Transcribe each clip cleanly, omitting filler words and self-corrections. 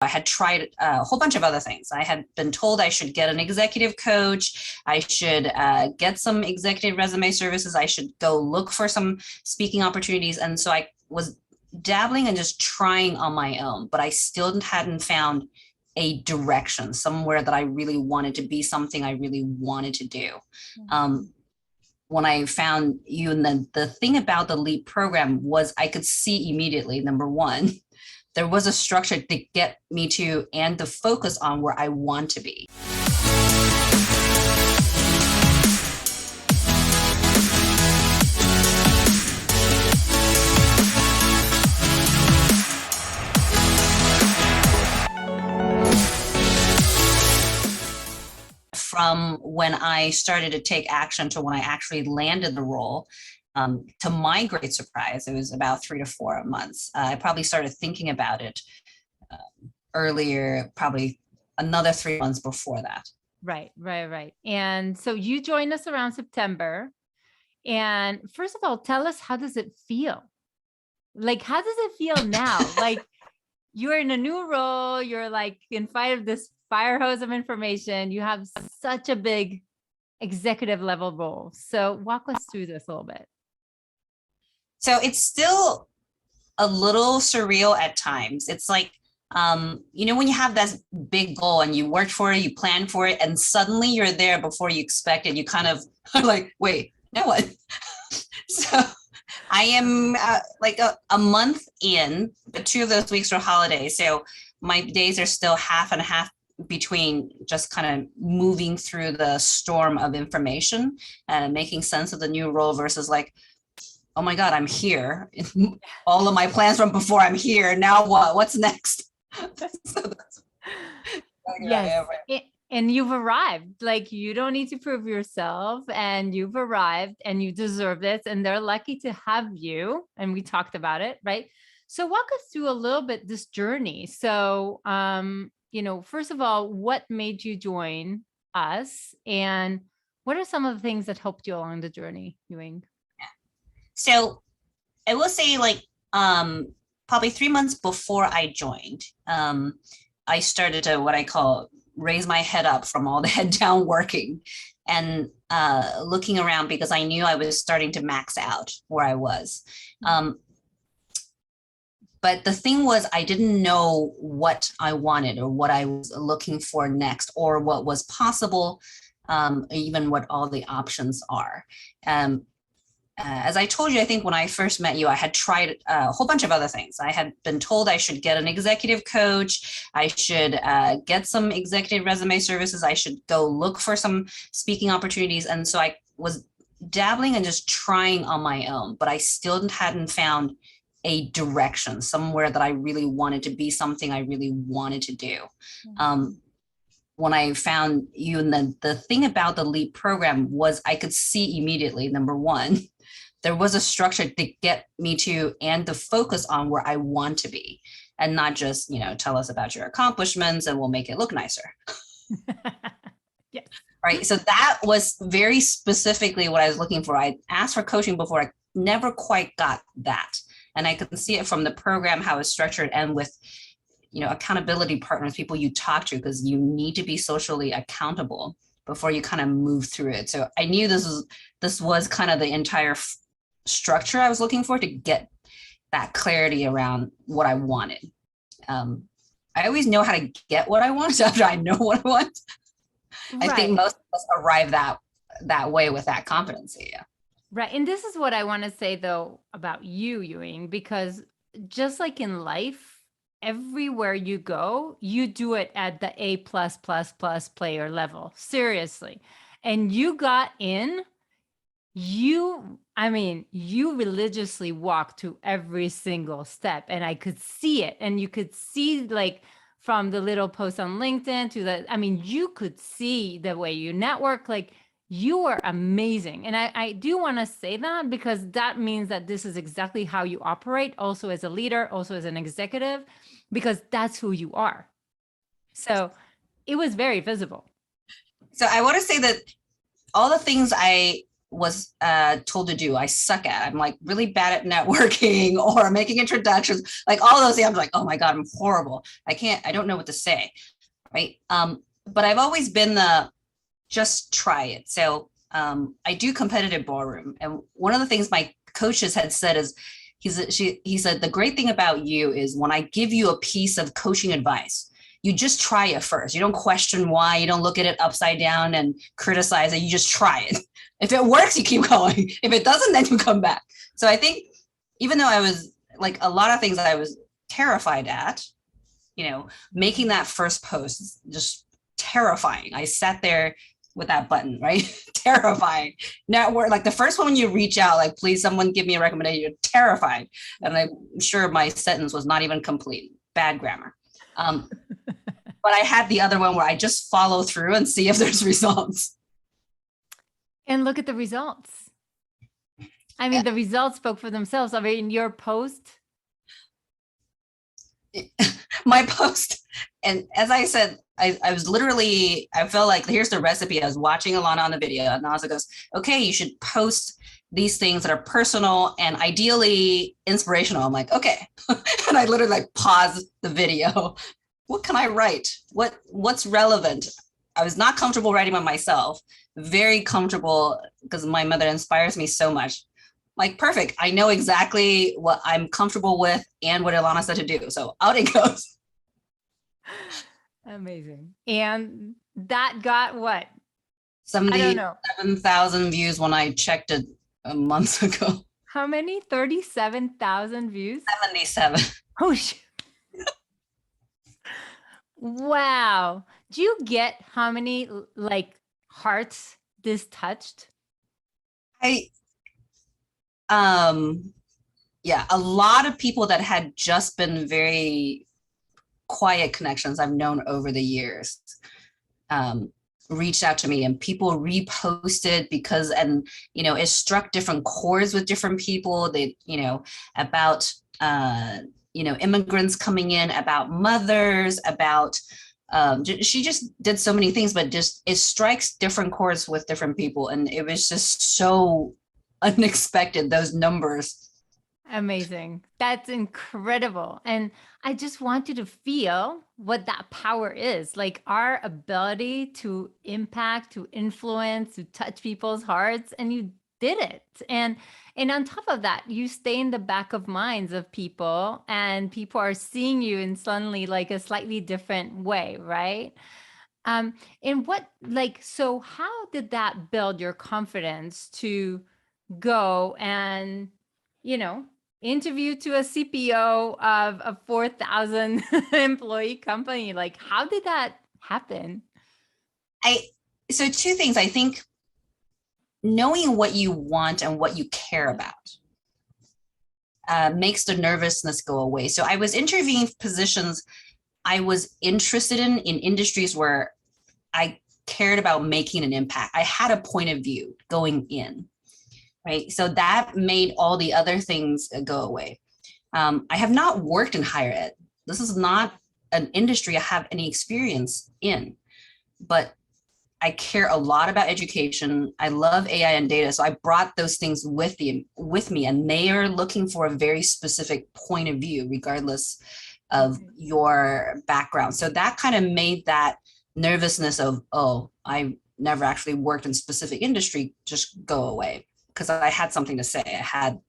I had tried a whole bunch of other things. I had been told I should get an executive coach. I should get some executive resume services. I should go look for some speaking opportunities. And so I was dabbling and just trying on my own, but I still hadn't found a direction, somewhere that I really wanted to be, something I really wanted to do. When I found you, and then the thing about the LEAP program was I could see immediately, number one, there was a structure to get me to and the focus on where I want to be. From when I started to take action to when I actually landed the role, to my great surprise, it was about 3 to 4 months. I probably started thinking about it earlier, probably another 3 months before that. Right. And so you joined us around September. And first of all, tell us, how does it feel? Like, how does it feel now? Like, you're in a new role, you're like in this fire hose of information. You have such a big executive level role. So walk us through this a little bit. So it's still a little surreal at times. It's like, when you have that big goal and you worked for it, you planned for it, and suddenly you're there before you expect it. You kind of are like, wait, now what? So I am like a month in, but 2 of those weeks are holidays. So my days are still half and half between just kind of moving through the storm of information and making sense of the new role versus like, oh my God, I'm here. All of my plans from before, I'm here. Now what? What's next? So yes. And you've arrived. Like, you don't need to prove yourself, and you've arrived and you deserve this. And they're lucky to have you. And we talked about it, right? So walk us through a little bit this journey. So, first of all, what made you join us? And what are some of the things that helped you along the journey, Ewing? So I will say, like, probably 3 months before I joined, I started to what I call raise my head up from all the head down working and looking around, because I knew I was starting to max out where I was. But the thing was, I didn't know what I wanted or what I was looking for next, or what was possible, even what all the options are. As I told you, I think when I first met you, I had tried a whole bunch of other things. I had been told I should get an executive coach. I should get some executive resume services. I should go look for some speaking opportunities. And so I was dabbling and just trying on my own, but I still hadn't found a direction, somewhere that I really wanted to be, something I really wanted to do. When I found you, and then the thing about the LEAP program was I could see immediately, number one, there was a structure to get me to and the focus on where I want to be, and not just, tell us about your accomplishments and we'll make it look nicer. Yeah. Right. So that was very specifically what I was looking for. I asked for coaching before. I never quite got that. And I could see it from the program, how it's structured, and with, accountability partners, people you talk to, because you need to be socially accountable before you kind of move through it. So I knew this was kind of the entire structure I was looking for to get that clarity around what I wanted. I always know how to get what I want after I know what I want. Right. I think most of us arrive that way with that competency. Yeah. Right. And this is what I want to say, though, about you, Ewing, because just like in life, everywhere you go, you do it at the A++ player level. Seriously. And you got in, you religiously walked to every single step, and I could see it. And you could see, like, from the little post on LinkedIn to you could see the way you network, like, you are amazing. And I do want to say that, because that means that this is exactly how you operate, also as a leader, also as an executive, because that's who you are. So it was very visible. So I want to say that all the things I was told to do, I suck at. I'm like really bad at networking or making introductions, like all those things. I'm like, oh my God, I'm horrible. I don't know what to say. Right. But I've always been the just try it. So I do competitive ballroom. And one of the things my coaches had said is, he said, the great thing about you is when I give you a piece of coaching advice, you just try it first. You don't question why. You don't look at it upside down and criticize it. You just try it. If it works, you keep going. If it doesn't, then you come back. So I think even though I was like a lot of things that I was terrified at, making that first post, just terrifying. I sat there with that button, right? Terrifying. Network, like the first one when you reach out, like, please, someone give me a recommendation. You're terrified. And I'm sure my sentence was not even complete. Bad grammar. But I had the other one where I just follow through and see if there's results. And look at the results. I mean, the results spoke for themselves. I mean, your post. My post, and as I said, I was literally, I felt like, here's the recipe. I was watching Alana on the video, and Naza goes, okay, you should post these things that are personal and ideally inspirational. I'm like, okay. And I literally like paused the video. What can I write? What's relevant? I was not comfortable writing by myself, very comfortable because my mother inspires me so much. Like, perfect. I know exactly what I'm comfortable with and what Ilana said to do. So out it goes. Amazing. And that got what? 77,000 views when I checked it a month ago. How many? 37,000 views? 77. Oh, wow. Do you get how many like hearts this touched? Yeah, a lot of people that had just been very quiet connections I've known over the years reached out to me, and people reposted because, and it struck different chords with different people. They, about immigrants coming in, about mothers, about she just did so many things, but just it strikes different chords with different people, and it was just so unexpected, those numbers. Amazing. That's incredible. And I just want you to feel what that power is, like our ability to impact, to influence, to touch people's hearts. And you did it. And on top of that, you stay in the back of minds of people, and people are seeing you in suddenly like a slightly different way, right? And so how did that build your confidence to go and, interview to a CPO of a 4,000 employee company? Like, how did that happen? So two things. I think knowing what you want and what you care about makes the nervousness go away. So I was interviewing positions I was interested in industries where I cared about making an impact. I had a point of view going in. Right. So that made all the other things go away. I have not worked in higher ed. This is not an industry I have any experience in, but I care a lot about education. I love AI and data. So I brought those things with me, and they are looking for a very specific point of view, regardless of your background. So that kind of made that nervousness of, oh, I never actually worked in specific industry, just go away. Because I had something to say. I had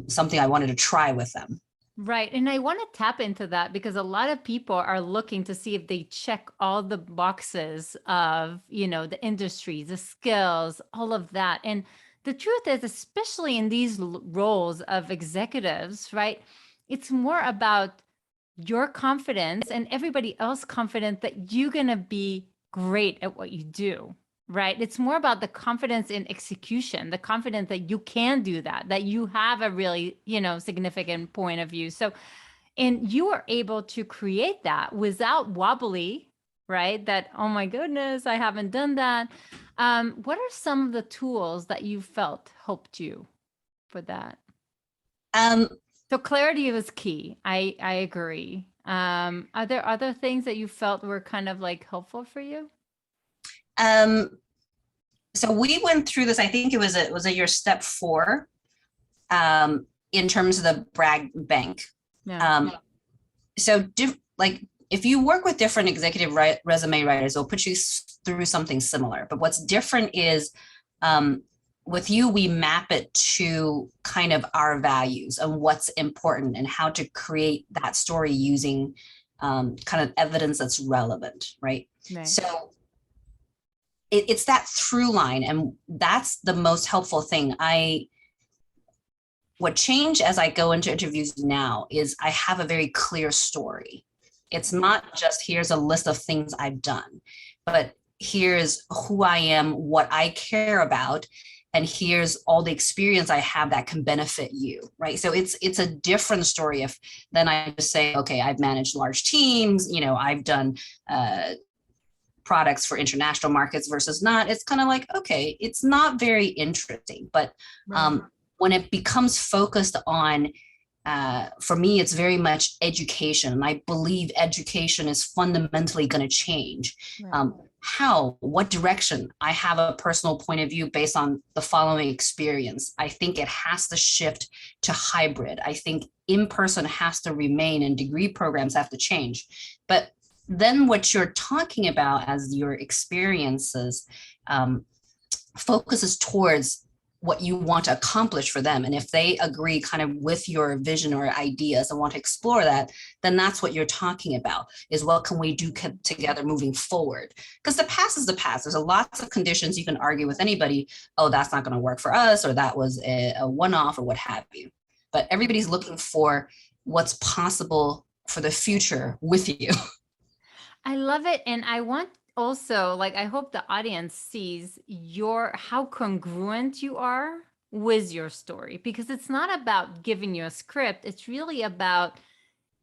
something I wanted to try with them. Right. And I want to tap into that because a lot of people are looking to see if they check all the boxes of, the industry, the skills, all of that. And the truth is, especially in these roles of executives, right, it's more about your confidence and everybody else confident that you're going to be great at what you do. Right. It's more about the confidence in execution, the confidence that you can do that you have a really, significant point of view. So, and you are able to create that without wobbly, right? That, oh my goodness, I haven't done that. What are some of the tools that you felt helped you for that? So clarity was key. I agree. Are there other things that you felt were kind of like helpful for you? So we went through this, I think it was your step 4, in terms of the Bragg Bank. Yeah. So like if you work with different executive resume writers, they'll put you through something similar. But what's different is, with you, we map it to kind of our values and what's important and how to create that story using kind of evidence that's relevant, right? Right. So it's that through line, and that's the most helpful thing. What changed as I go into interviews now is I have a very clear story. It's not just here's a list of things I've done, but here's who I am, what I care about, and here's all the experience I have that can benefit you, right? So it's a different story if then I just say, okay, I've managed large teams, I've done products for international markets versus not. It's kind of like, okay, it's not very interesting, but when it becomes focused on, for me, it's very much education. And I believe education is fundamentally going to change. Right. What direction? I have a personal point of view based on the following experience. I think it has to shift to hybrid. I think in-person has to remain and degree programs have to change. But then what you're talking about as your experiences focuses towards what you want to accomplish for them. And if they agree kind of with your vision or ideas and want to explore that, then that's what you're talking about, is what can we do together moving forward? Because the past is the past. There's lots of conditions you can argue with anybody. Oh, that's not going to work for us, or that was a one-off, or what have you. But everybody's looking for what's possible for the future with you. I love it. And I want also, like, I hope the audience sees how congruent you are with your story, because it's not about giving you a script. It's really about,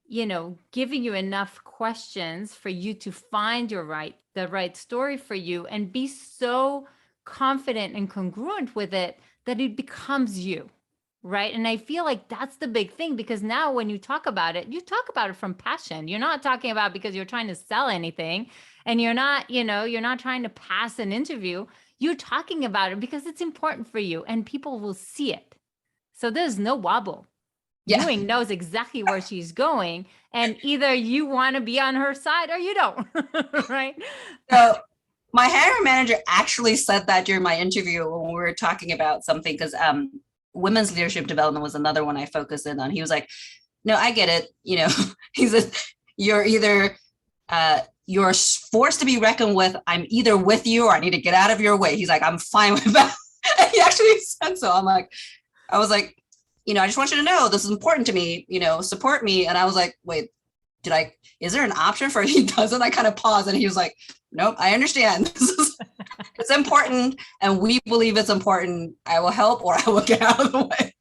giving you enough questions for you to find the right story for you, and be so confident and congruent with it that it becomes you. Right. And I feel like that's the big thing, because now when you talk about it from passion. You're not talking about because you're trying to sell anything, and you're not trying to pass an interview. You're talking about it because it's important for you, and people will see it. So there's no wobble. Yeah. Ewing knows exactly where she's going, and either you want to be on her side or you don't. Right. So my hiring manager actually said that during my interview when we were talking about something, because women's leadership development was another one I focused in on. He was like, no, I get it. He said, you're either, you're forced to be reckoned with. I'm either with you or I need to get out of your way. He's like, I'm fine with that. And he actually said so. I was like, I just want you to know this is important to me, support me. And I was like, wait, is there an option for if he doesn't? I kind of paused, and he was like, nope, I understand. It's important, and we believe it's important. I will help, or I will get out of the way.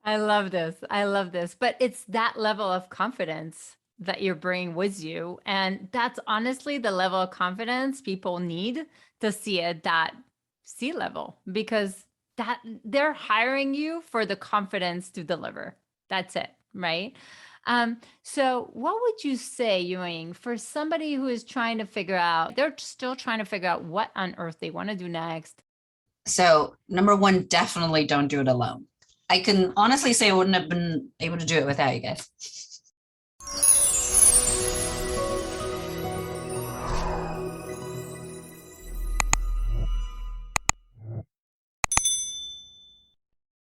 I love this. But it's that level of confidence that you're bringing with you. And that's honestly the level of confidence people need to see at that C-level, because that they're hiring you for the confidence to deliver. That's it. Right. So what would you say, Ewing, for somebody who is they're still trying to figure out what on earth they want to do next? So number one, definitely don't do it alone. I can honestly say I wouldn't have been able to do it without you guys.